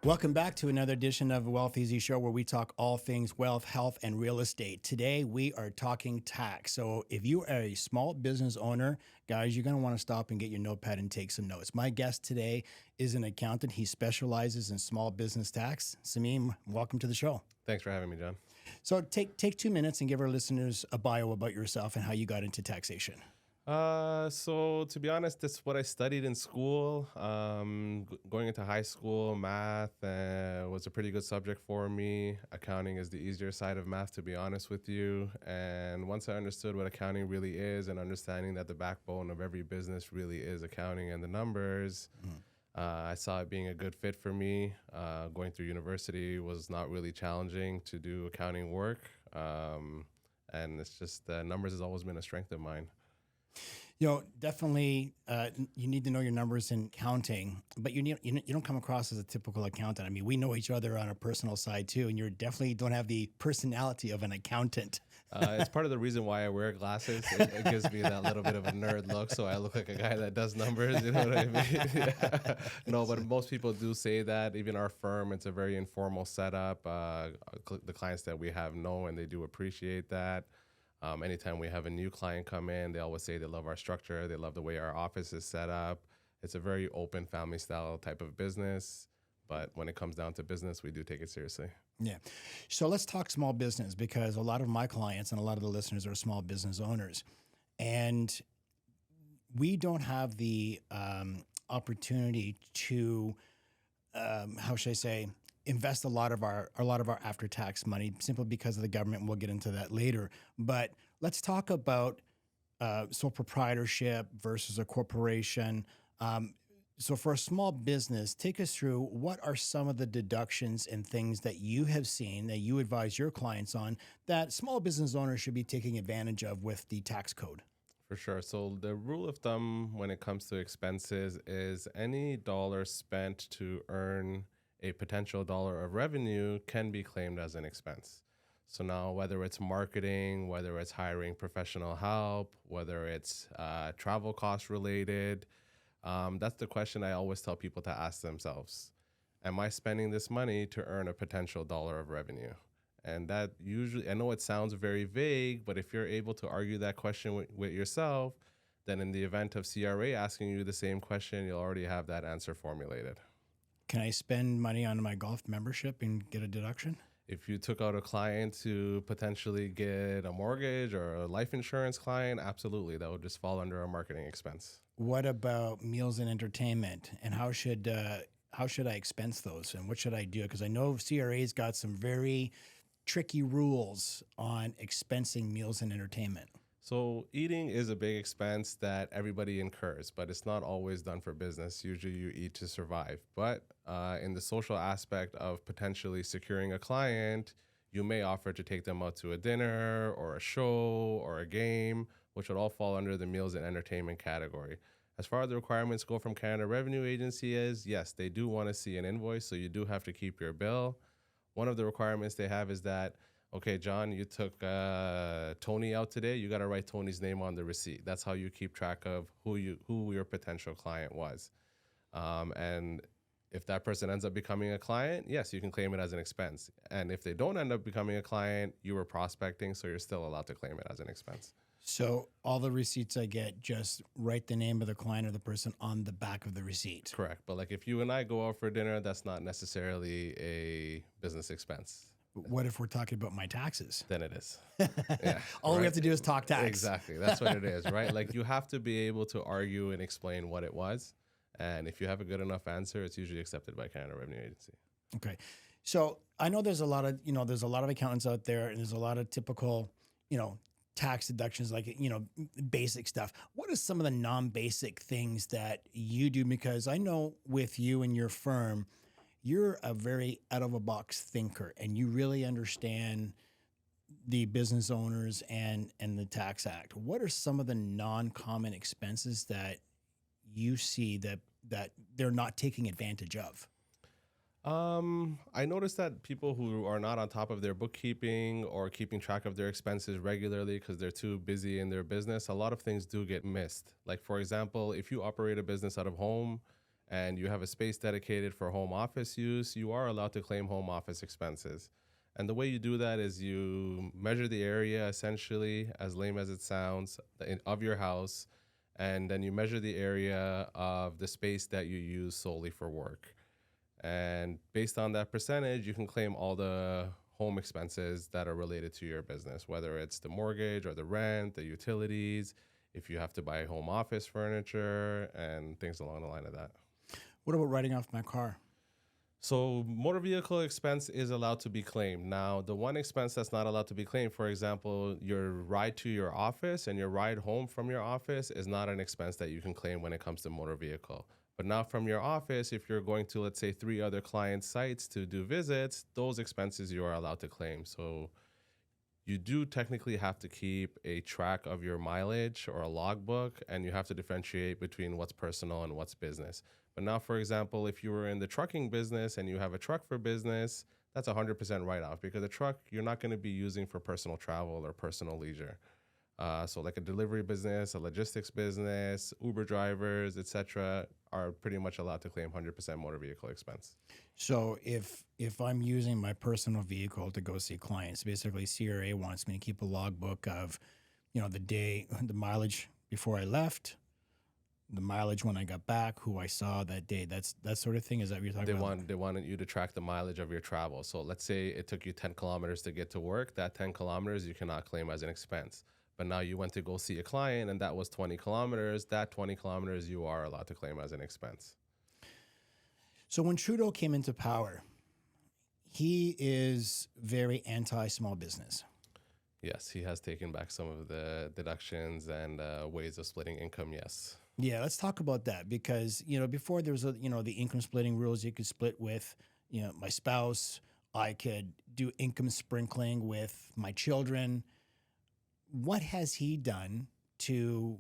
Welcome back to another edition of the Wealth Easy Show, where we talk all things wealth, health, and real estate. Today, we are talking tax. So if you are a small business owner, guys, you're going to want to stop and get your notepad and take some notes. My guest today is an accountant. He specializes in small business tax. Sameem, welcome to the show. Thanks for having me, John. So take 2 minutes and give our listeners a bio about yourself and how you got into taxation. So to be honest, that's what I studied in school. Going into high school, math was a pretty good subject for me. Accounting is the easier side of math, to be honest with you. And once I understood what accounting really is and understanding that the backbone of every business really is accounting and the numbers, I saw it being a good fit for me. Going through university was not really challenging to do accounting work. And it's just numbers has always been a strength of mine. You know, definitely, you need to know your numbers in counting, but you don't come across as a typical accountant. I mean, we know each other on a personal side too, and you definitely don't have the personality of an accountant. It's part of the reason why I wear glasses. It gives me that little bit of a nerd look, so I look like a guy that does numbers. You know what I mean? No, but most people do say that. Even our firm, it's a very informal setup. The clients that we have know, and they do appreciate that. Anytime we have a new client come in, they always say they love our structure. They love the way our office is set up. It's a very open family style type of business. But when it comes down to business, we do take it seriously. Yeah. So let's talk small business, because a lot of my clients and a lot of the listeners are small business owners. And we don't have the opportunity to, how should I say, invest a lot of our after-tax money simply because of the government. We'll get into that later. But let's talk about sole proprietorship versus a corporation. So for a small business, take us through what are some of the deductions and things that you have seen that you advise your clients on that small business owners should be taking advantage of with the tax code? For sure. So the rule of thumb when it comes to expenses is any dollar spent to earn a potential dollar of revenue can be claimed as an expense. So now, whether it's marketing, whether it's hiring professional help, whether it's travel cost related, that's the question I always tell people to ask themselves. Am I spending this money to earn a potential dollar of revenue? And that usually, I know it sounds very vague, but if you're able to argue that question with yourself, then in the event of CRA asking you the same question, you'll already have that answer formulated. Can I spend money on my golf membership and get a deduction? If you took out a client to potentially get a mortgage or a life insurance client, absolutely. That would just fall under a marketing expense. What about meals and entertainment? And how should I expense those? And what should I do? Because I know CRA's got some very tricky rules on expensing meals and entertainment. So eating is a big expense that everybody incurs, but it's not always done for business. Usually you eat to survive. But in the social aspect of potentially securing a client, you may offer to take them out to a dinner or a show or a game, which would all fall under the meals and entertainment category. As far as the requirements go from Canada Revenue Agency is, yes, they do want to see an invoice, so you do have to keep your bill. One of the requirements they have is that, okay, John, you took Tony out today. You got to write Tony's name on the receipt. That's how you keep track of who your potential client was. And if that person ends up becoming a client, yes, you can claim it as an expense. And if they don't end up becoming a client, you were prospecting, so you're still allowed to claim it as an expense. So all the receipts I get, just write the name of the client or the person on the back of the receipt. Correct. But like if you and I go out for dinner, that's not necessarily a business expense. What if we're talking about my taxes? Then it is. Yeah, All we have to do is talk tax. Exactly. That's what it is, right? Like you have to be able to argue and explain what it was. And if you have a good enough answer, it's usually accepted by Canada Revenue Agency. Okay. So I know there's a lot of accountants out there, and there's a lot of typical, tax deductions, like, basic stuff. What are some of the non-basic things that you do? Because I know with you and your firm, you're a very out-of-the-box thinker, and you really understand the business owners and the tax act. What are some of the non-common expenses that you see that they're not taking advantage of? I noticed that people who are not on top of their bookkeeping or keeping track of their expenses regularly because they're too busy in their business, a lot of things do get missed. Like, for example, if you operate a business out of home and you have a space dedicated for home office use, you are allowed to claim home office expenses. And the way you do that is you measure the area, essentially, as lame as it sounds, of your house, and then you measure the area of the space that you use solely for work. And based on that percentage, you can claim all the home expenses that are related to your business, whether it's the mortgage or the rent, the utilities, if you have to buy home office furniture, and things along the line of that. What about writing off my car? So motor vehicle expense is allowed to be claimed. Now, the one expense that's not allowed to be claimed, for example, your ride to your office and your ride home from your office is not an expense that you can claim when it comes to motor vehicle. But now from your office, if you're going to, let's say, 3 other client sites to do visits, those expenses you are allowed to claim. So you do technically have to keep a track of your mileage or a logbook, and you have to differentiate between what's personal and what's business. But now, for example, if you were in the trucking business and you have a truck for business, that's 100% write-off, because a truck you're not going to be using for personal travel or personal leisure. So like a delivery business, a logistics business, Uber drivers, etc., are pretty much allowed to claim 100% motor vehicle expense. So if I'm using my personal vehicle to go see clients, basically CRA wants me to keep a logbook of, the day, the mileage before I left, the mileage when I got back, who I saw that day, that sort of thing. Is that what you're talking about? They wanted you to track the mileage of your travel. So let's say it took you 10 kilometers to get to work. That 10 kilometers you cannot claim as an expense. But now you went to go see a client and that was 20 kilometers. That 20 kilometers you are allowed to claim as an expense. So when Trudeau came into power, he is very anti-small business. Yes, he has taken back some of the deductions and ways of splitting income, yes. Yeah, let's talk about that, because, before there was, the income splitting rules. You could split with, my spouse. I could do income sprinkling with my children. What has he done to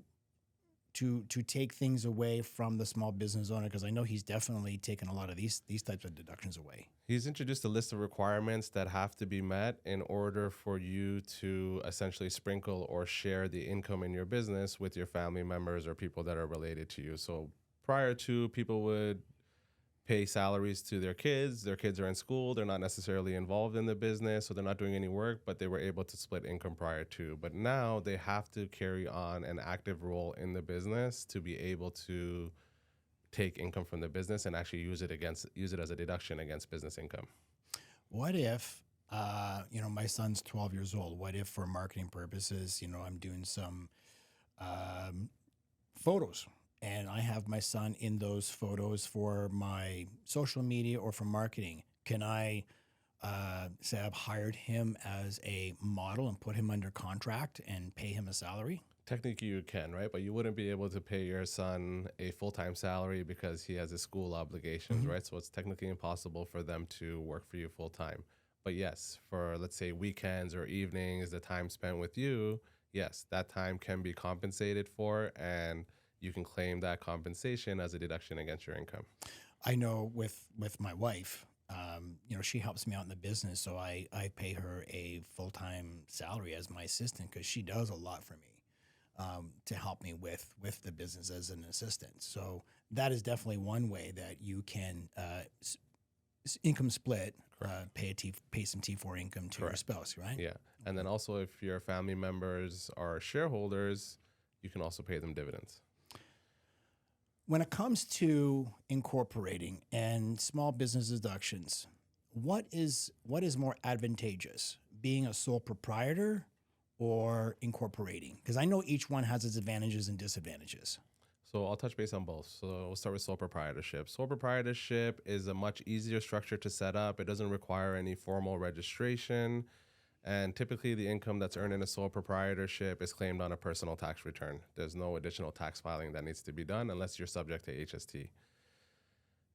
take things away from the small business owner? Because I know he's definitely taken a lot of these types of deductions away. He's introduced a list of requirements that have to be met in order for you to essentially sprinkle or share the income in your business with your family members or people that are related to you. So prior to, people would pay salaries to their kids are in school, they're not necessarily involved in the business, so they're not doing any work, but they were able to split income prior to. But now they have to carry on an active role in the business to be able to take income from the business and actually use it as a deduction against business income. What if, my son's 12 years old? What if, for marketing purposes, I'm doing some photos, and I have my son in those photos for my social media or for marketing? Can I say I've hired him as a model and put him under contract and pay him a salary? Technically you can, right? But you wouldn't be able to pay your son a full-time salary because he has his school obligations, right? So it's technically impossible for them to work for you full-time. But yes, for, let's say, weekends or evenings, the time spent with you, yes, that time can be compensated for, and you can claim that compensation as a deduction against your income. I know with my wife, she helps me out in the business, so I pay her a full-time salary as my assistant, because she does a lot for me. To help me with the business as an assistant. So that is definitely one way that you can income split, pay some T4 income to your spouse, right? Yeah. And then also, if your family members are shareholders, you can also pay them dividends. When it comes to incorporating and small business deductions, what is more advantageous, being a sole proprietor or incorporating? Because I know each one has its advantages and disadvantages. So I'll touch base on both. So we'll start with sole proprietorship. Sole proprietorship is a much easier structure to set up. It doesn't require any formal registration. And typically the income that's earned in a sole proprietorship is claimed on a personal tax return. There's no additional tax filing that needs to be done unless you're subject to HST.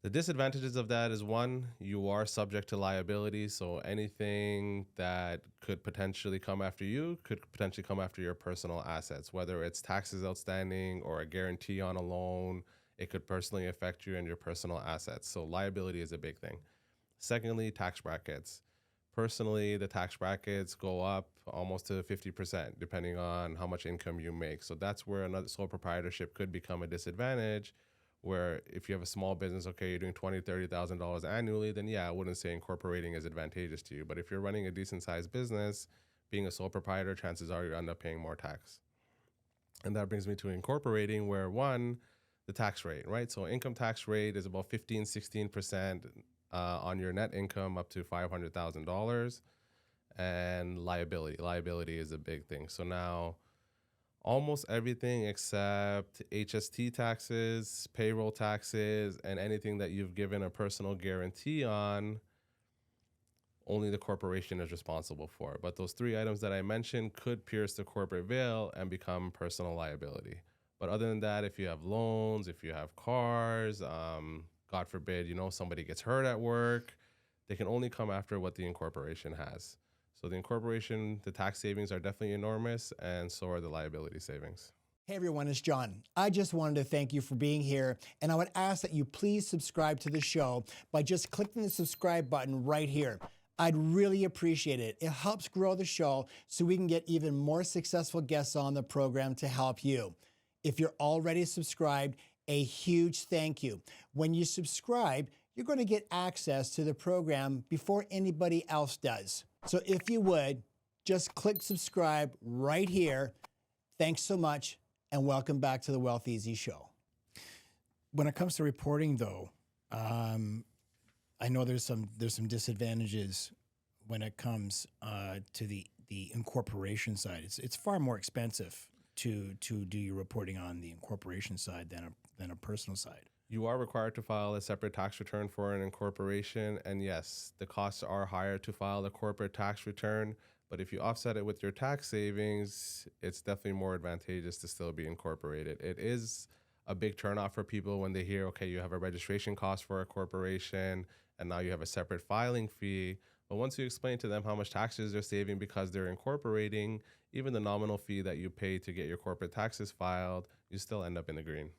The disadvantages of that is, one, you are subject to liability. So anything that could potentially come after you could potentially come after your personal assets, whether it's taxes outstanding or a guarantee on a loan. It could personally affect you and your personal assets. So liability is a big thing. Secondly, tax brackets. Personally, the tax brackets go up almost to 50% depending on how much income you make. So that's where another sole proprietorship could become a disadvantage, where if you have a small business, okay, you're doing $20,000, $30,000 annually, then yeah, I wouldn't say incorporating is advantageous to you. But if you're running a decent sized business, being a sole proprietor, chances are you end up paying more tax. And that brings me to incorporating, where one, the tax rate, right? So income tax rate is about 15, 16% on your net income up to $500,000. And liability is a big thing. So now almost everything except HST taxes, payroll taxes, and anything that you've given a personal guarantee on, only the corporation is responsible for. But those three items that I mentioned could pierce the corporate veil and become personal liability. But other than that, if you have loans, if you have cars, God forbid, somebody gets hurt at work, they can only come after what the incorporation has. So the incorporation, the tax savings are definitely enormous, and so are the liability savings. Hey everyone, it's John. I just wanted to thank you for being here, and I would ask that you please subscribe to the show by just clicking the subscribe button right here. I'd really appreciate it. It helps grow the show so we can get even more successful guests on the program to help you. If you're already subscribed, a huge thank you. When you subscribe, you're going to get access to the program before anybody else does. So if you would, just click subscribe right here. Thanks so much, and welcome back to the Wealth Easy Show. When it comes to reporting, though, I know there's some disadvantages when it comes to the incorporation side. It's far more expensive to do your reporting on the incorporation side than a personal side. You are required to file a separate tax return for an incorporation, and yes, the costs are higher to file the corporate tax return, but if you offset it with your tax savings, it's definitely more advantageous to still be incorporated. It is a big turnoff for people when they hear, okay, you have a registration cost for a corporation, and now you have a separate filing fee. But once you explain to them how much taxes they're saving because they're incorporating, even the nominal fee that you pay to get your corporate taxes filed, you still end up in the green.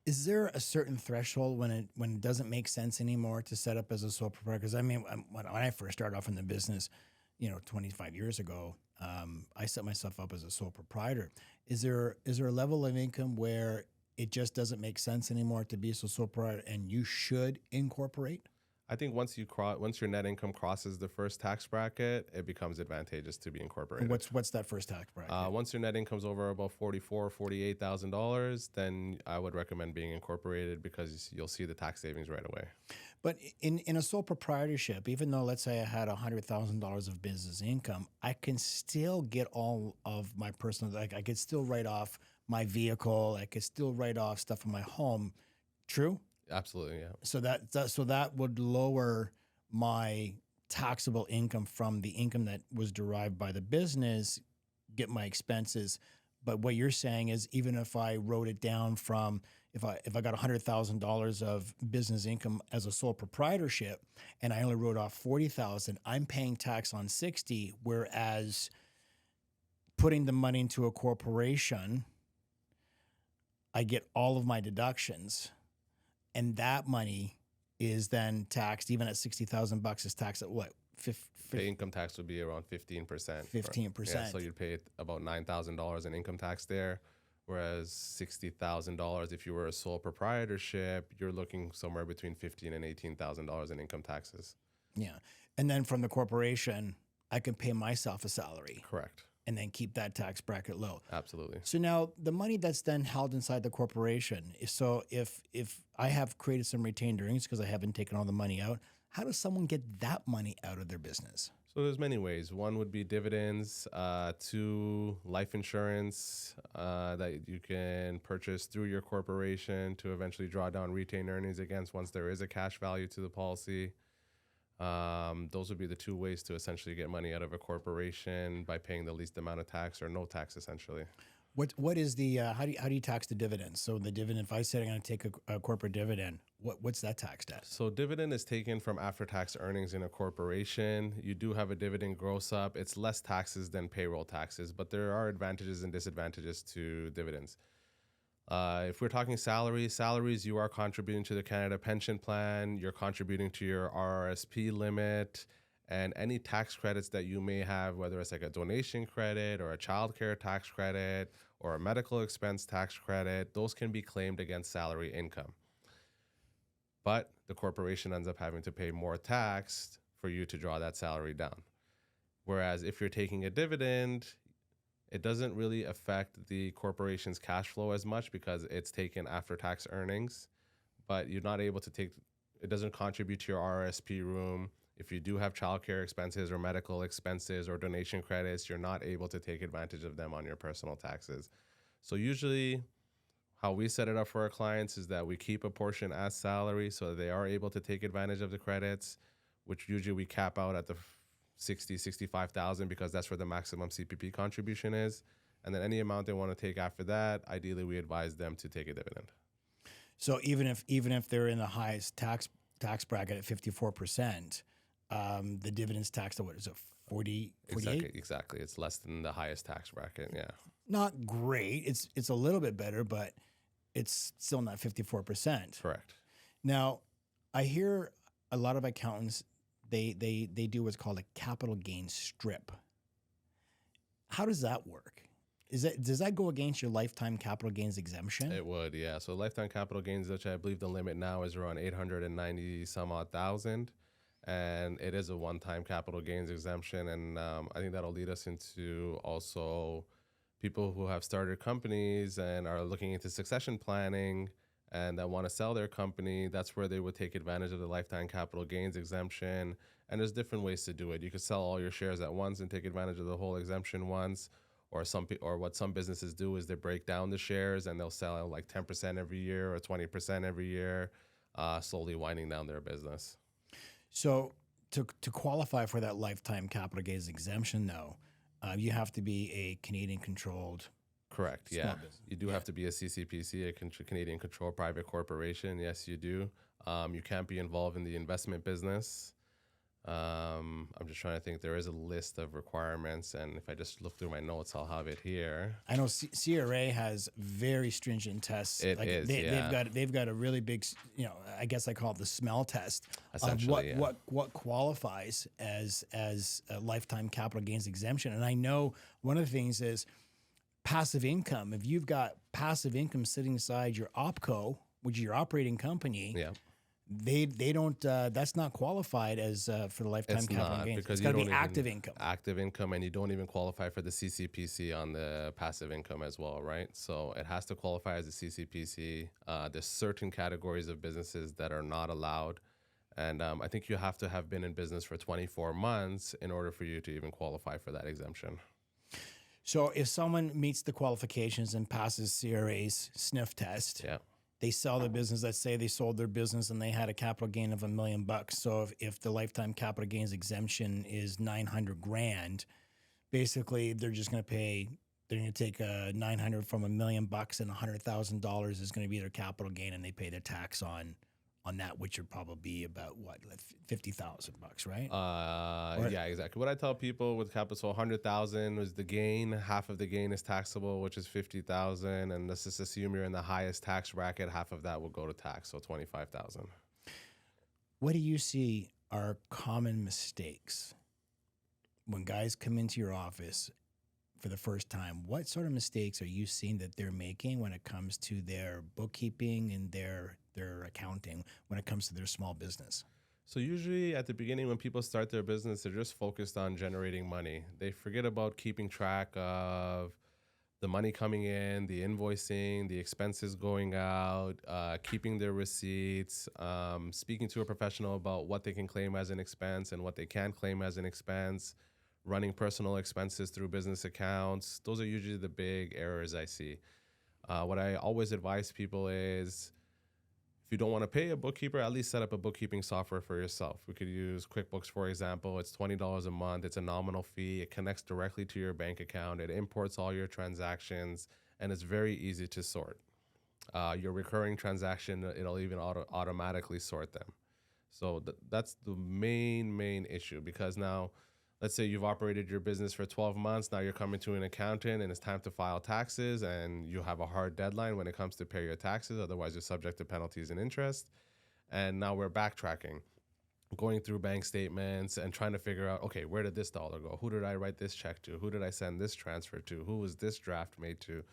Is there a certain threshold when it doesn't make sense anymore to set up as a sole proprietor? Because I mean, when I first started off in the business, 25 years ago, I set myself up as a sole proprietor. Is there a level of income where it just doesn't make sense anymore to be a sole proprietor and you should incorporate? I think once your net income crosses the first tax bracket, it becomes advantageous to be incorporated. What's that first tax bracket? Once your net income's over about $44,000-$48,000, then I would recommend being incorporated because you'll see the tax savings right away. But in a sole proprietorship, even though let's say I had $100,000 of business income, I can still get all of my personal. Like I could still write off my vehicle. I could still write off stuff in my home. True? Absolutely, yeah. So that would lower my taxable income from the income that was derived by the business, get my expenses. But what you're saying is even if I wrote it down from if I got $100,000 of business income as a sole proprietorship and I only wrote off $40,000, I'm paying tax on $60,000, whereas putting the money into a corporation, I get all of my deductions. And that money is then taxed, even at $60,000 is taxed at what? The income tax would be around 15%. 15%. Yeah, so you'd pay about $9,000 in income tax there, whereas $60,000 if you were a sole proprietorship, you're looking somewhere between $15,000 and $18,000 in income taxes. Yeah, and then from the corporation, I can pay myself a salary. Correct. And then keep that tax bracket low. Absolutely. So now the money that's then held inside the corporation, so if I have created some retained earnings because I haven't taken all the money out, how does someone get that money out of their business? So there's many ways. One would be dividends, two, life insurance that you can purchase through your corporation to eventually draw down retained earnings against once there is a cash value to the policy. Those would be the two ways to essentially get money out of a corporation by paying the least amount of tax or no tax, essentially. What is the how do you tax the dividends? So the dividend, if I said I'm going to take a corporate dividend, what's that taxed at? So dividend is taken from after-tax earnings in a corporation. You do have a dividend gross up. It's less taxes than payroll taxes, but there are advantages and disadvantages to dividends. If we're talking salaries, you are contributing to the Canada Pension Plan, you're contributing to your RRSP limit, and any tax credits that you may have, whether it's like a donation credit or a childcare tax credit or a medical expense tax credit, those can be claimed against salary income. but the corporation ends up having to pay more tax for you to draw that salary down. Whereas if you're taking a dividend, it doesn't really affect the corporation's cash flow as much because it's taken after tax earnings, but you're not able to take, it doesn't contribute to your RRSP room. If you do have childcare expenses or medical expenses or donation credits, you're not able to take advantage of them on your personal taxes. So usually how we set it up for our clients is that we keep a portion as salary so that they are able to take advantage of the credits, which usually we cap out at the 60, 65,000 because that's where the maximum CPP contribution is. And then any amount they want to take after that, ideally we advise them to take a dividend. So even if they're in the highest tax bracket at 54%, the dividends taxed at what is it, 40, 48? Exactly. It's less than the highest tax bracket. Yeah. Not great. It's a little bit better, but it's still not 54%. Correct. Now, I hear a lot of accountants, they do what's called a capital gains strip. How does that work? Does that go against your lifetime capital gains exemption? It would, yeah. So lifetime capital gains, which I believe the limit now is around 890 some odd thousand, and it is a one-time capital gains exemption. And I think that'll lead us into also people who have started companies and are looking into succession planning and that want to sell their company. That's where they would take advantage of the lifetime capital gains exemption. And there's different ways to do it. You could sell all your shares at once and take advantage of the whole exemption once. Or what some businesses do is they break down the shares and they'll sell like 10% every year or 20% every year, slowly winding down their business. So to qualify for that lifetime capital gains exemption, though, you have to be a Canadian-controlled. Correct. Yeah, business. You do have to be a CCPC, a Canadian-controlled private corporation. Yes, you do. You can't be involved in the investment business. I'm just trying to think. There is a list of requirements, and if I just look through my notes, I'll have it here. I know CRA has very stringent tests. They've got a really big, I guess I call it the smell test of what qualifies as a lifetime capital gains exemption. And I know one of the things is passive income. If you've got passive income sitting inside your OpCo, which is your operating company, they don't. That's not qualified as for the lifetime capital gains. It's got to be active income. Active income, and you don't even qualify for the CCPC on the passive income as well, right? So it has to qualify as a CCPC. There's certain categories of businesses that are not allowed, and I think you have to have been in business for 24 months in order for you to even qualify for that exemption. So if someone meets the qualifications and passes CRA's sniff test, they sell the business. Let's say they sold their business and they had a capital gain of $1 million. So if the lifetime capital gains exemption is $900,000, basically they're just going to pay. They're going to take $900 from $1 million, and $100,000 is going to be their capital gain, and they pay their tax on that, which would probably be about what, like $50,000, right? Yeah, exactly. What I tell people with capital, 100,000 was the gain. Half of the gain is taxable, which is 50,000, and let's just assume you're in the highest tax bracket. Half of that will go to tax, so 25,000. What do you see are common mistakes when guys come into your office for the first time? What sort of mistakes are you seeing that they're making when it comes to their bookkeeping and their accounting, when it comes to their small business? So usually at the beginning, when people start their business, they're just focused on generating money. They forget about keeping track of the money coming in, the invoicing, the expenses going out, keeping their receipts, speaking to a professional about what they can claim as an expense and what they can't claim as an expense, running personal expenses through business accounts. Those are usually the big errors I see. What I always advise people is, if you don't want to pay a bookkeeper, at least set up a bookkeeping software for yourself. We could use QuickBooks, for example. It's $20 a month. It's a nominal fee. It connects directly to your bank account. It imports all your transactions, and it's very easy to sort. Your recurring transaction, it'll even automatically sort them. So that's the main issue, because now, let's say you've operated your business for 12 months. Now you're coming to an accountant and it's time to file taxes, and you have a hard deadline when it comes to pay your taxes. Otherwise, you're subject to penalties and interest. And now we're backtracking, going through bank statements and trying to figure out, okay, where did this dollar go? Who did I write this check to? Who did I send this transfer to? Who was this draft made to?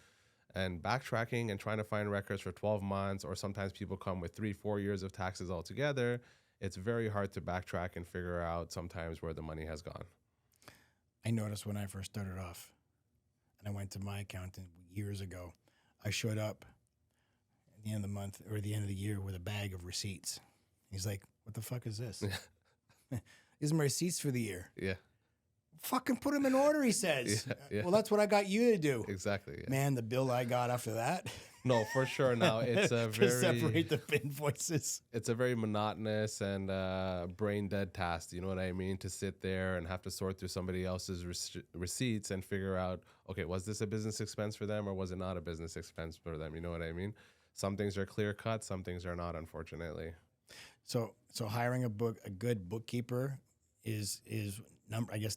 And backtracking and trying to find records for 12 months, or sometimes people come with 3-4 years of taxes altogether, it's very hard to backtrack and figure out sometimes where the money has gone. I noticed when I first started off, and I went to my accountant years ago, I showed up at the end of the month or the end of the year with a bag of receipts. He's like, "What the fuck is this?" These are my receipts for the year. Yeah. Fucking put them in order, he says. Yeah. Well, that's what I got you to do. Exactly. Yeah. Man, the bill I got after that. No, for sure. Now it's a to separate the invoices. It's a very monotonous and brain dead task. You know what I mean? To sit there and have to sort through somebody else's receipts and figure out, okay, was this a business expense for them or was it not a business expense for them? You know what I mean? Some things are clear cut, some things are not, unfortunately. So hiring a good bookkeeper is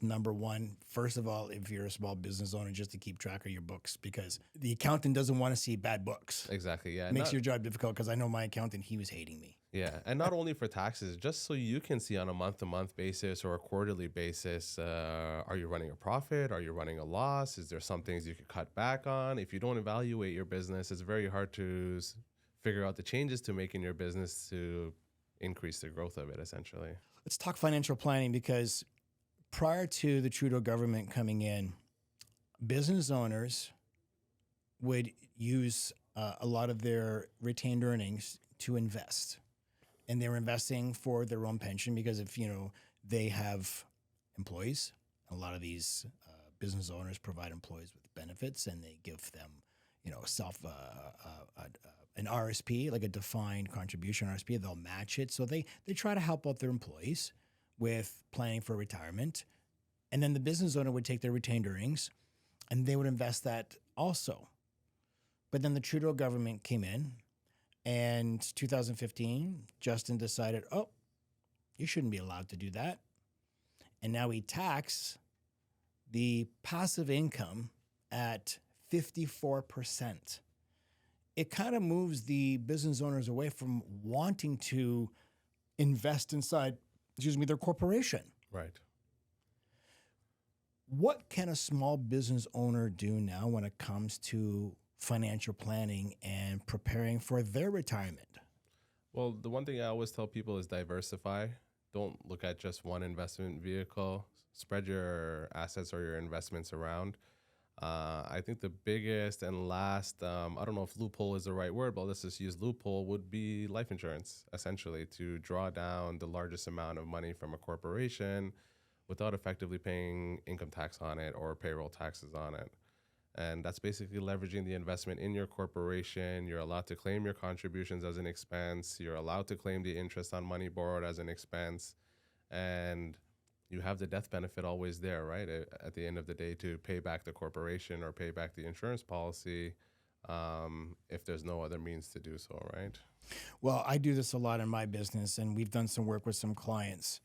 number one. First of all, if you're a small business owner, just to keep track of your books, because the accountant doesn't want to see bad books. Exactly. Yeah. It makes your job difficult, because I know my accountant, he was hating me. Yeah. And not only for taxes, just so you can see on a month-to-month basis or a quarterly basis, are you running a profit? Are you running a loss? Is there some things you could cut back on? If you don't evaluate your business, it's very hard to figure out the changes to make in your business to increase the growth of it, essentially. Let's talk financial planning, because prior to the Trudeau government coming in, business owners would use a lot of their retained earnings to invest. And they're investing for their own pension, because if, they have employees, a lot of these business owners provide employees with benefits, and they give them, an RSP, like a defined contribution RSP. They'll match it. So they try to help out their employees with planning for retirement. And then the business owner would take their retained earnings and they would invest that also. But then the Trudeau government came in, and 2015, Justin decided, oh, you shouldn't be allowed to do that. And now he taxes the passive income at 54%. It kind of moves the business owners away from wanting to invest inside, their corporation. Right. What can a small business owner do now when it comes to financial planning and preparing for their retirement? Well, the one thing I always tell people is diversify. Don't look at just one investment vehicle. Spread your assets or your investments around. I think the biggest and last, I don't know if loophole is the right word, but let's just use loophole, would be life insurance, essentially, to draw down the largest amount of money from a corporation without effectively paying income tax on it or payroll taxes on it. And that's basically leveraging the investment in your corporation. You're allowed to claim your contributions as an expense. You're allowed to claim the interest on money borrowed as an expense. And you have the death benefit always there, right? At the end of the day, to pay back the corporation or pay back the insurance policy, if there's no other means to do so, right? Well, I do this a lot in my business, and we've done some work with some clients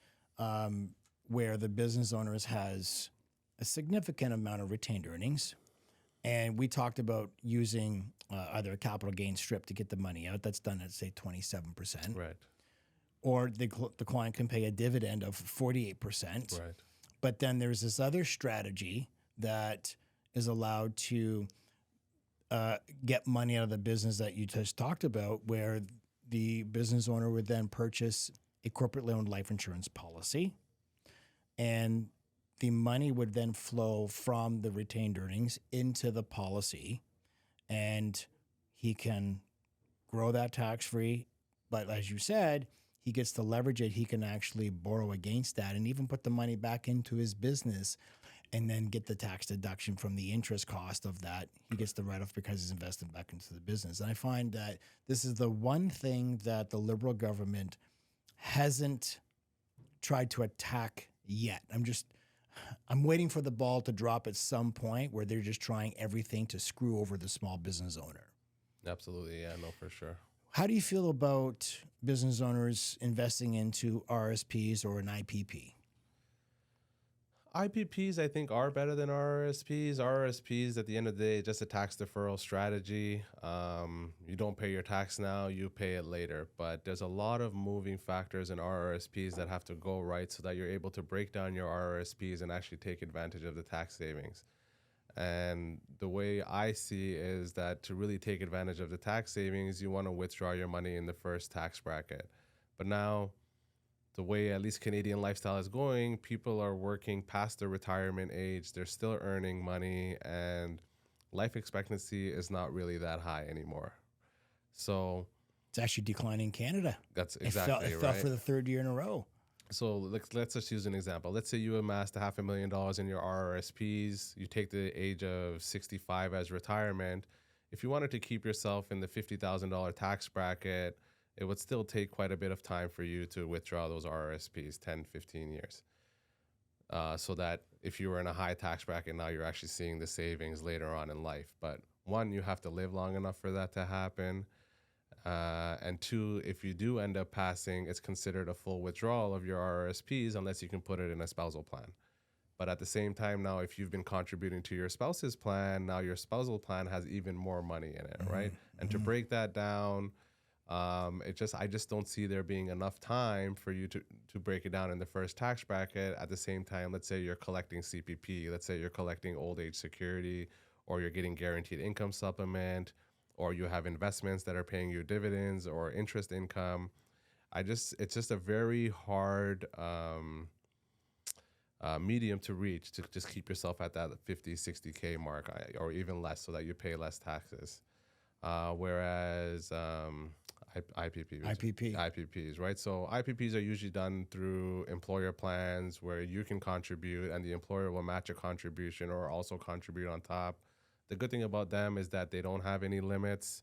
where the business owners has a significant amount of retained earnings. And we talked about using either a capital gain strip to get the money out. That's done at, say, 27%. Right. Or the client can pay a dividend of 48%. Right. But then there's this other strategy that is allowed to get money out of the business that you just talked about, where the business owner would then purchase a corporately owned life insurance policy, and the money would then flow from the retained earnings into the policy, and he can grow that tax-free. But as you said, he gets to leverage it. He can actually borrow against that and even put the money back into his business and then get the tax deduction from the interest cost of that. He gets the write-off because he's invested back into the business. And I find that this is the one thing that the Liberal government hasn't tried to attack yet. I'm waiting for the ball to drop at some point where they're just trying everything to screw over the small business owner. Absolutely. Yeah, no, for sure. How do you feel about business owners investing into RSPs or an IPP? IPPs, I think, are better than RRSPs. RRSPs, at the end of the day, just a tax deferral strategy. You don't pay your tax now, you pay it later. But there's a lot of moving factors in RRSPs that have to go right so that you're able to break down your RRSPs and actually take advantage of the tax savings. And the way I see is that to really take advantage of the tax savings, you want to withdraw your money in the first tax bracket. But now, the way at least Canadian lifestyle is going, people are working past their retirement age. They're still earning money, and life expectancy is not really that high anymore. So It's actually declining in Canada. that's exactly It fell right. for the third year in a row. So let's just use an example. Let's say you amassed $500,000 in your RRSPs. You take the age of 65 as retirement. If you wanted to keep yourself in the $50,000 tax bracket, it would still take quite a bit of time for you to withdraw those RRSPs, 10, 15 years. So that if you were in a high tax bracket, now you're actually seeing the savings later on in life. But one, you have to live long enough for that to happen. And two, if you do end up passing, it's considered a full withdrawal of your RRSPs unless you can put it in a spousal plan. But at the same time, now, if you've been contributing to your spouse's plan, now your spousal plan has even more money in it, right? And to break that down, I just don't see there being enough time for you to break it down in the first tax bracket. At the same time, let's say you're collecting CPP, let's say you're collecting old age security, or you're getting guaranteed income supplement, or you have investments that are paying you dividends or interest income. It's just a very hard medium to reach to just keep yourself at that 50, 60K mark, or even less, so that you pay less taxes. Whereas IPPs, right? So IPPs are usually done through employer plans where you can contribute and the employer will match a contribution or also contribute on top. The good thing about them is that they don't have any limits.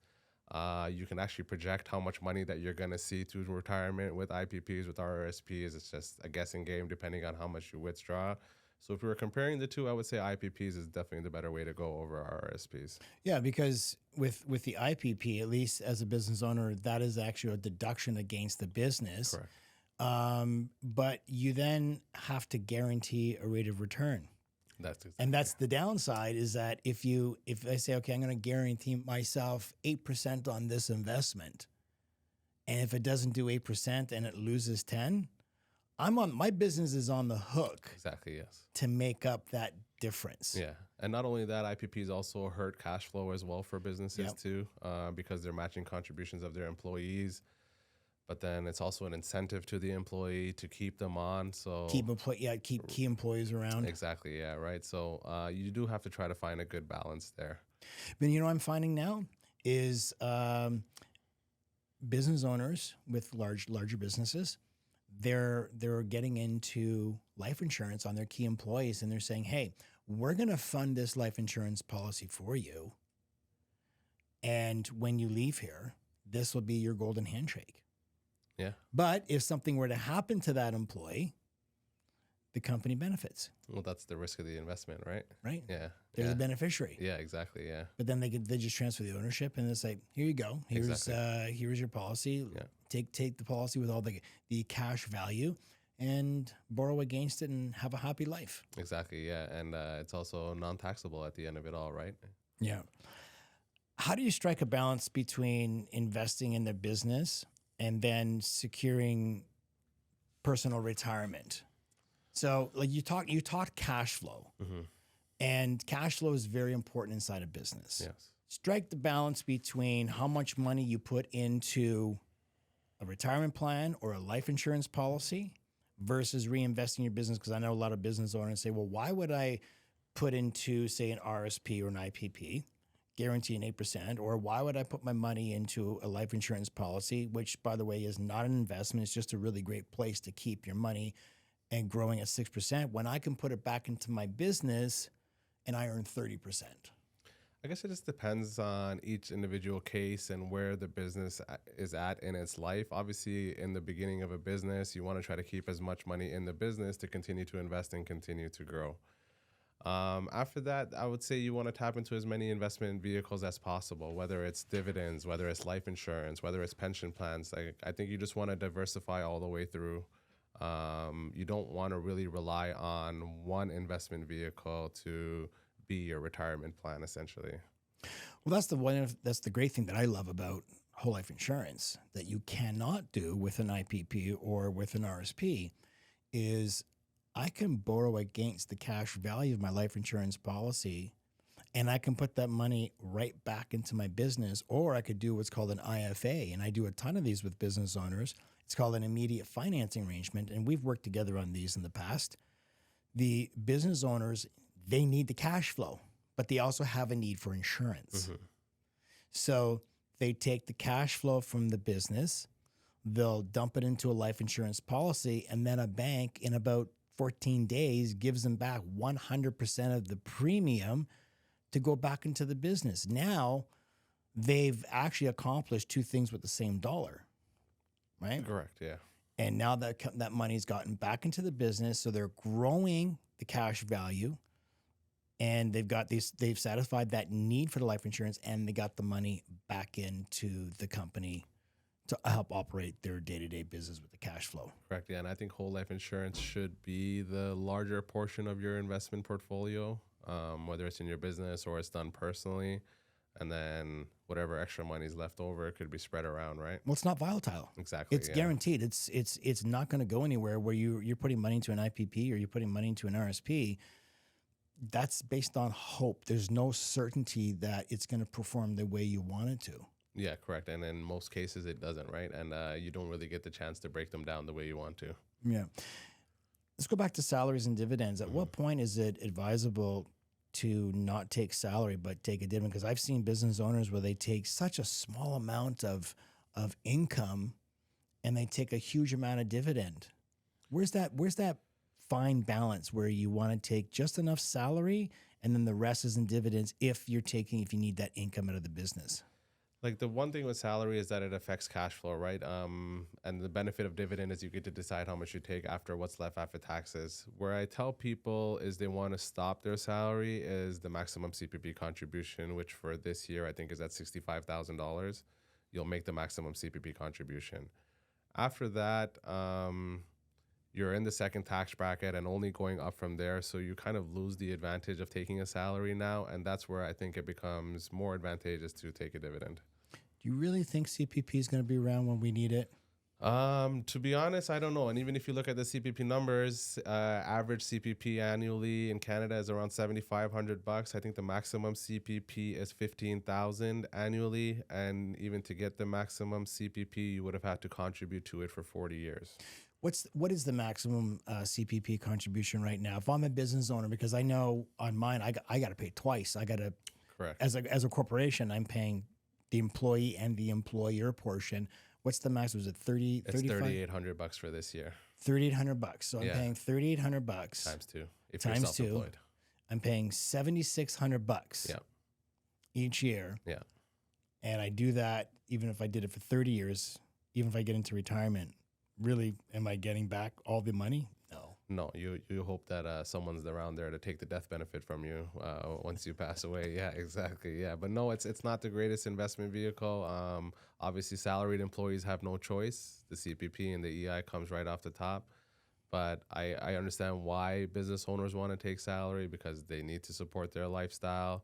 You can actually project how much money that you're going to see through retirement with IPPs, with RRSPs. It's just a guessing game depending on how much you withdraw. So if we were comparing the two, I would say IPPs is definitely the better way to go over RRSPs. Yeah, because with the IPP, at least as a business owner, that is actually a deduction against the business. Correct. But you then have to guarantee a rate of return. And that's the downside, is that if I say, okay, I'm going to guarantee myself 8% on this investment, and if it doesn't do 8% and it loses 10, my business is on the hook. Exactly, yes. To make up that difference. Yeah. And not only that, IPPs also hurt cash flow as well for businesses too, because they're matching contributions of their employees. But then it's also an incentive to the employee to keep them on. So keep key employees around. Exactly. Yeah. Right. So you do have to try to find a good balance there. But what I'm finding now is business owners with larger businesses, they're getting into life insurance on their key employees, and they're saying, hey, we're going to fund this life insurance policy for you. And when you leave here, this will be your golden handshake. Yeah. But if something were to happen to that employee, the company benefits. Well, that's the risk of the investment, right? Right. Yeah. They're the beneficiary. Yeah, exactly. Yeah. But then they just transfer the ownership and it's like, here you go. Here's your policy. Yeah. Take the policy with all the cash value and borrow against it and have a happy life. Exactly. Yeah. And it's also non-taxable at the end of it all, right? Yeah. How do you strike a balance between investing in the business and then securing personal retirement? So like you talked cash flow, and cash flow is very important inside a business. Yes. Strike the balance between how much money you put into a retirement plan or a life insurance policy versus reinvesting in your business. Because I know a lot of business owners say, well, why would I put into, say, an RSP or an IPP, guaranteeing 8%, or why would I put my money into a life insurance policy, which, by the way, is not an investment. It's just a really great place to keep your money and growing at 6% when I can put it back into my business and I earn 30%. I guess it just depends on each individual case and where the business is at in its life. Obviously, in the beginning of a business, you want to try to keep as much money in the business to continue to invest and continue to grow. After that, I would say you want to tap into as many investment vehicles as possible, whether it's dividends, whether it's life insurance, whether it's pension plans. I think you just want to diversify all the way through. You don't want to really rely on one investment vehicle to be your retirement plan, essentially. Well, that's the great thing that I love about whole life insurance that you cannot do with an IPP or with an RSP is I can borrow against the cash value of my life insurance policy and I can put that money right back into my business, or I could do what's called an IFA. And I do a ton of these with business owners. It's called an immediate financing arrangement. And we've worked together on these in the past. The business owners, they need the cash flow, but they also have a need for insurance. So they take the cash flow from the business, they'll dump it into a life insurance policy, and then a bank in about 14 days gives them back 100% of the premium to go back into the business. Now they've actually accomplished two things with the same dollar, right? Correct, yeah. And now that money's gotten back into the business, so they're growing the cash value, and they've satisfied that need for the life insurance, and they got the money back into the company to help operate their day-to-day business with the cash flow. Correct, yeah. And I think whole life insurance should be the larger portion of your investment portfolio, whether it's in your business or it's done personally. And then whatever extra money is left over could be spread around, right? Well, it's not volatile. Exactly. It's guaranteed. It's not going to go anywhere where you're putting money into an IPP or you're putting money into an RSP. That's based on hope. There's no certainty that it's going to perform the way you want it to. Yeah, correct. And in most cases, it doesn't, right? And you don't really get the chance to break them down the way you want to. Yeah. Let's go back to salaries and dividends. At what point is it advisable to not take salary but take a dividend? Because I've seen business owners where they take such a small amount of income and they take a huge amount of dividend. Where's that fine balance where you want to take just enough salary and then the rest is in dividends if you need that income out of the business? Like the one thing with salary is that it affects cash flow, right? And the benefit of dividend is you get to decide how much you take after what's left after taxes. Where I tell people is they want to stop their salary is the maximum CPP contribution, which for this year I think is at $65,000. You'll make the maximum CPP contribution. After that, you're in the second tax bracket and only going up from there. So you kind of lose the advantage of taking a salary now. And that's where I think it becomes more advantageous to take a dividend. Do you really think CPP is going to be around when we need it? To be honest, I don't know. And even if you look at the CPP numbers, average CPP annually in Canada is around $7,500. I think the maximum CPP is $15,000 annually. And even to get the maximum CPP, you would have had to contribute to it for 40 years. What is the maximum CPP contribution right now? If I'm a business owner, because I know on mine, I got to pay twice. I got to, correct. As a corporation, I'm paying the employee and the employer portion. What's the max? Was it 30? It's $3,800 for this year. $3,800. So I'm paying $3,800 times two. If times you're self-employed. I'm paying $7,600 each year. Yeah. And I do that even if I did it for 30 years, even if I get into retirement. Really, am I getting back all the money? No. No, you hope that someone's around there to take the death benefit from you once you pass away. Yeah, exactly. Yeah, but no, it's not the greatest investment vehicle. Obviously, salaried employees have no choice. The CPP and the EI comes right off the top. But I understand why business owners want to take salary because they need to support their lifestyle.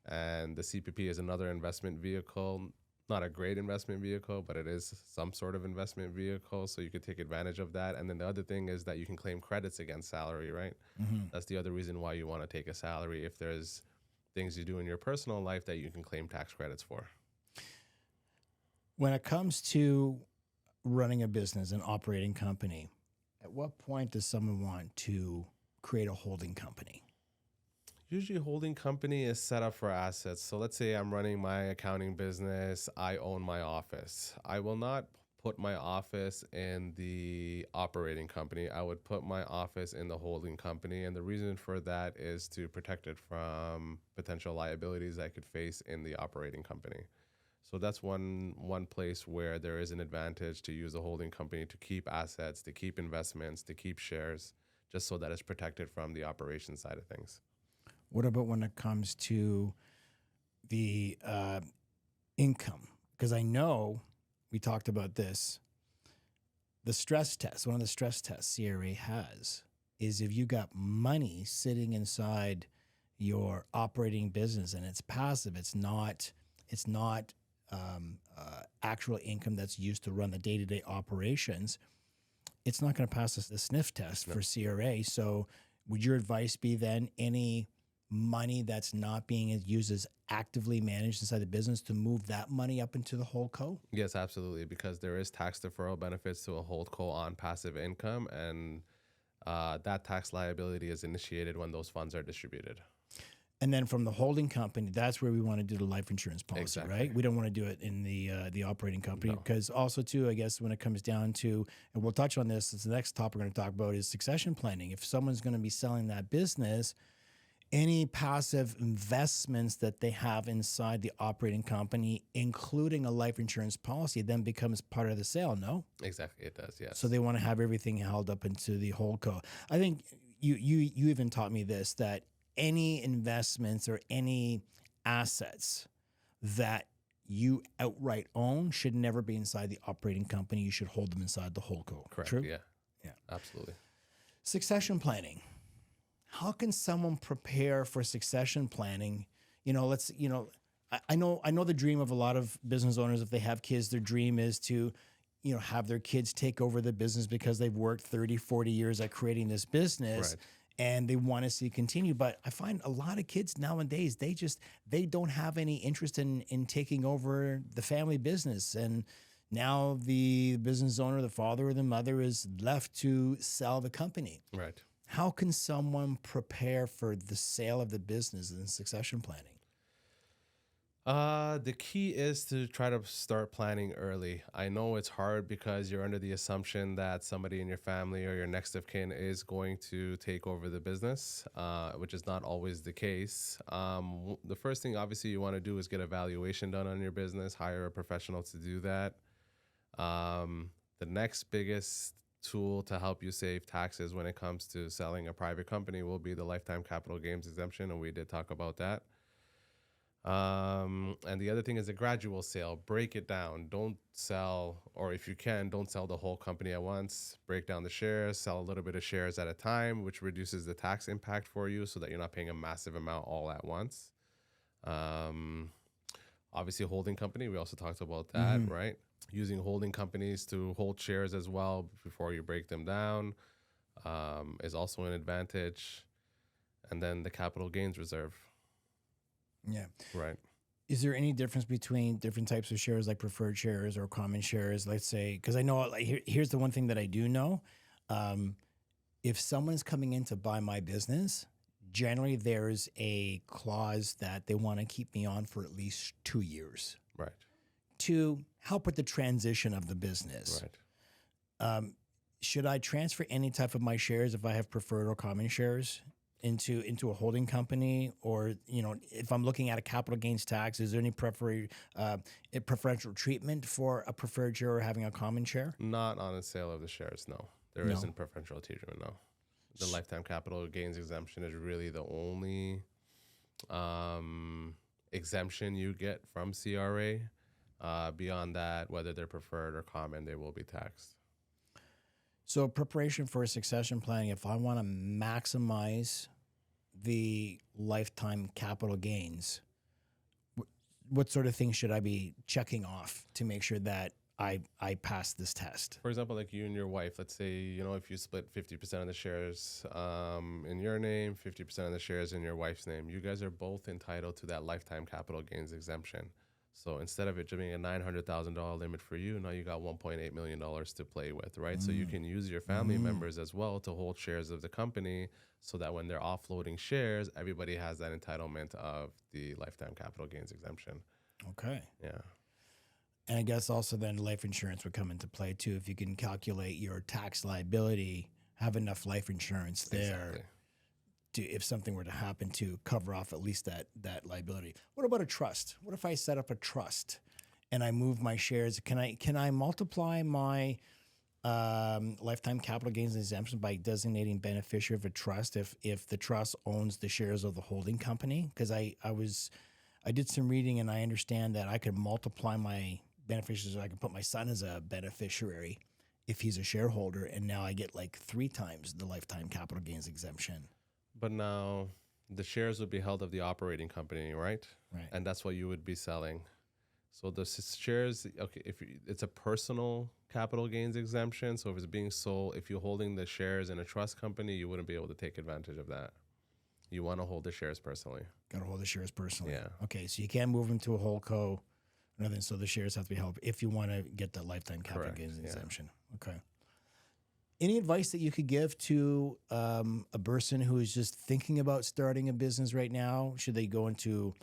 And the CPP is another investment vehicle. Not a great investment vehicle, but it is some sort of investment vehicle, so you could take advantage of that. And then the other thing is that you can claim credits against salary, right? That's the other reason why you want to take a salary. If there's things you do in your personal life that you can claim tax credits for. When it comes to running a business, an operating company, at what point does someone want to create a holding company? Usually holding company is set up for assets. So let's say I'm running my accounting business. I own my office. I will not put my office in the operating company. I would put my office in the holding company. And the reason for that is to protect it from potential liabilities I could face in the operating company. So that's one place where there is an advantage to use a holding company to keep assets, to keep investments, to keep shares, just so that it's protected from the operation side of things. What about when it comes to the income? Because I know we talked about this. The stress test, one of the stress tests CRA has, is if you got money sitting inside your operating business and it's passive, it's not actual income that's used to run the day-to-day operations, it's not going to pass the sniff test for CRA. So would your advice be then any money that's not being used as actively managed inside the business to move that money up into the whole co? Yes, absolutely, because there is tax deferral benefits to a holdco on passive income, and that tax liability is initiated when those funds are distributed. And then from the holding company, that's where we want to do the life insurance policy, right? We don't want to do it in the operating company because also too, I guess when it comes down to, and we'll touch on this, the next topic we're going to talk about is succession planning. If someone's going to be selling that business, any passive investments that they have inside the operating company, including a life insurance policy, then becomes part of the sale, no? Exactly, it does, yes. So they want to have everything held up into the holdco. I think you even taught me this, that any investments or any assets that you outright own should never be inside the operating company. You should hold them inside the holdco. Correct. True? Yeah, absolutely. Succession planning. How can someone prepare for succession planning? You know, I know the dream of a lot of business owners, if they have kids, their dream is to, have their kids take over the business because they've worked 30, 40 years at creating this business. Right. And they want to see continue. But I find a lot of kids nowadays, they don't have any interest in taking over the family business. And now the business owner, the father or the mother, is left to sell the company. Right. How can someone prepare for the sale of the business and succession planning? The key is to try to start planning early. I know it's hard because you're under the assumption that somebody in your family or your next of kin is going to take over the business, which is not always the case. The first thing obviously you want to do is get a valuation done on your business, hire a professional to do that. The next biggest tool to help you save taxes when it comes to selling a private company will be the lifetime capital gains exemption, and we did talk about that. And the other thing is a gradual sale. Break it down. Don't sell, or if you can, don't sell the whole company at once. Break down the shares, sell a little bit of shares at a time, which reduces the tax impact for you so that you're not paying a massive amount all at once. Obviously, a holding company, we also talked about that, right? Using holding companies to hold shares as well before you break them down is also an advantage. And then the capital gains reserve. Yeah. Right. Is there any difference between different types of shares, like preferred shares or common shares? Let's say, because I know, like, here's the one thing that I do know. If someone's coming in to buy my business, generally there's a clause that they want to keep me on for at least 2 years. Right. To help with the transition of the business. Right. Should I transfer any type of my shares if I have preferred or common shares into a holding company? Or, if I'm looking at a capital gains tax, is there any preferential treatment for a preferred share or having a common share? Not on the sale of the shares, no. There isn't preferential treatment, no. The lifetime capital gains exemption is really the only exemption you get from CRA. Beyond that, whether they're preferred or common, they will be taxed. So preparation for succession planning, if I want to maximize the lifetime capital gains, what sort of things should I be checking off to make sure that I pass this test? For example, like you and your wife, let's say, if you split 50% of the shares in your name, 50% of the shares in your wife's name, you guys are both entitled to that lifetime capital gains exemption. So instead of it being a $900,000 limit for you, now you got $1.8 million to play with, right? So you can use your family members as well to hold shares of the company so that when they're offloading shares, everybody has that entitlement of the lifetime capital gains exemption. Okay. Yeah. And I guess also then life insurance would come into play too. If you can calculate your tax liability, have enough life insurance there. Exactly. If something were to happen, to cover off at least that liability. What about a trust? What if I set up a trust and I move my shares? Can I multiply my lifetime capital gains exemption by designating beneficiary of a trust if the trust owns the shares of the holding company? Because I did some reading and I understand that I could multiply my beneficiaries. So I can put my son as a beneficiary if he's a shareholder, and now I get like 3 times the lifetime capital gains exemption. But now the shares would be held of the operating company, right? Right. And that's what you would be selling. So the shares, okay, it's a personal capital gains exemption. So if it's being sold, if you're holding the shares in a trust company, you wouldn't be able to take advantage of that. You want to hold the shares personally. Got to hold the shares personally. Yeah. Okay, so you can't move them to a whole co. Nothing. So the shares have to be held if you want to get the lifetime capital gains exemption. Okay. Any advice that you could give to a person who is just thinking about starting a business right now? Should they go into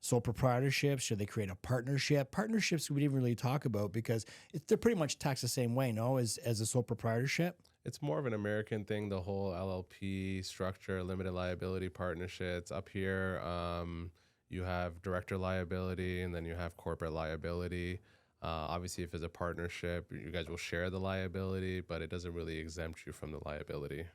sole proprietorship? Should they create a partnership? Partnerships we didn't really talk about because they're pretty much taxed the same way, no, as a sole proprietorship. It's more of an American thing, the whole LLP structure, limited liability partnerships. Up here, you have director liability, and then you have corporate liability. Obviously, if it's a partnership, you guys will share the liability, but it doesn't really exempt you from the liability.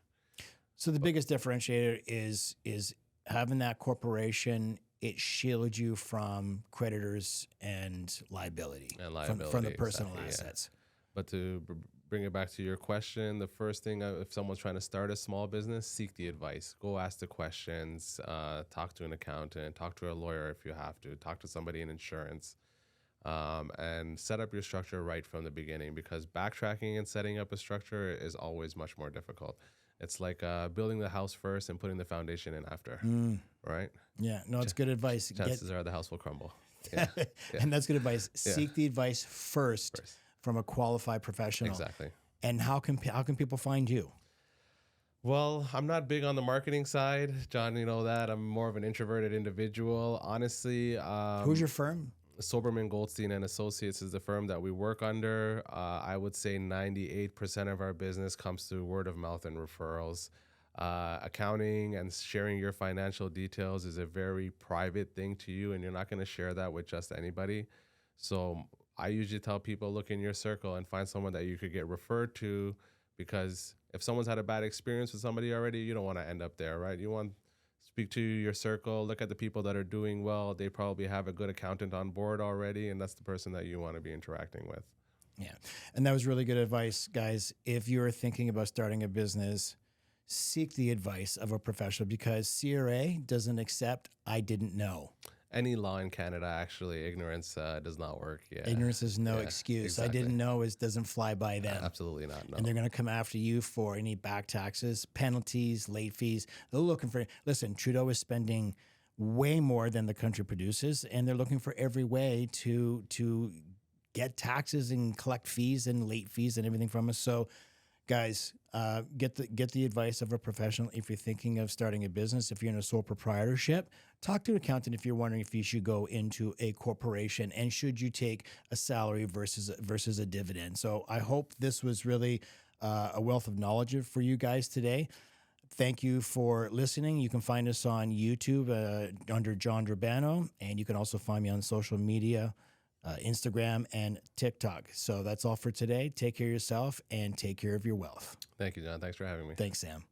So the biggest differentiator is having that corporation. It shields you from creditors and liability, from the personal assets. Yeah. But to bring it back to your question, the first thing, if someone's trying to start a small business, seek the advice. Go ask the questions, talk to an accountant, talk to a lawyer if you have to, talk to somebody in insurance, and set up your structure right from the beginning, because backtracking and setting up a structure is always much more difficult. It's like building the house first and putting the foundation in after, right? Yeah, no, it's good advice. Chances are the house will crumble. Yeah. And that's good advice. Seek the advice first from a qualified professional. Exactly. And how can people find you? Well, I'm not big on the marketing side, John. You know that I'm more of an introverted individual. Honestly, who's your firm? Soberman Goldstein and Associates is the firm that we work under. I would say 98% of our business comes through word of mouth and referrals. Accounting and sharing your financial details is a very private thing to you, and you're not going to share that with just anybody. So I usually tell people, look in your circle and find someone that you could get referred to, because if someone's had a bad experience with somebody already, you don't want to end up there, right? You want speak to your circle, look at the people that are doing well. They probably have a good accountant on board already, and that's the person that you want to be interacting with. Yeah, and that was really good advice, guys. If you're thinking about starting a business, seek the advice of a professional, because CRA doesn't accept "I didn't know." Any law in Canada, actually, ignorance does not work. Yeah, ignorance is no excuse. Exactly. I didn't know doesn't fly by them. Absolutely not. No. And they're going to come after you for any back taxes, penalties, late fees. They're looking for. Listen, Trudeau is spending way more than the country produces, and they're looking for every way to get taxes and collect fees and late fees and everything from us. So, guys, get the advice of a professional if you're thinking of starting a business. If you're in a sole proprietorship, talk to an accountant if you're wondering if you should go into a corporation, and should you take a salary versus a dividend. So I hope this was really a wealth of knowledge for you guys today. Thank you for listening. You can find us on YouTube under John Durbano, and you can also find me on social media, Instagram and TikTok. So that's all for today. Take care of yourself and take care of your wealth. Thank you, John. Thanks for having me. Thanks, Sam.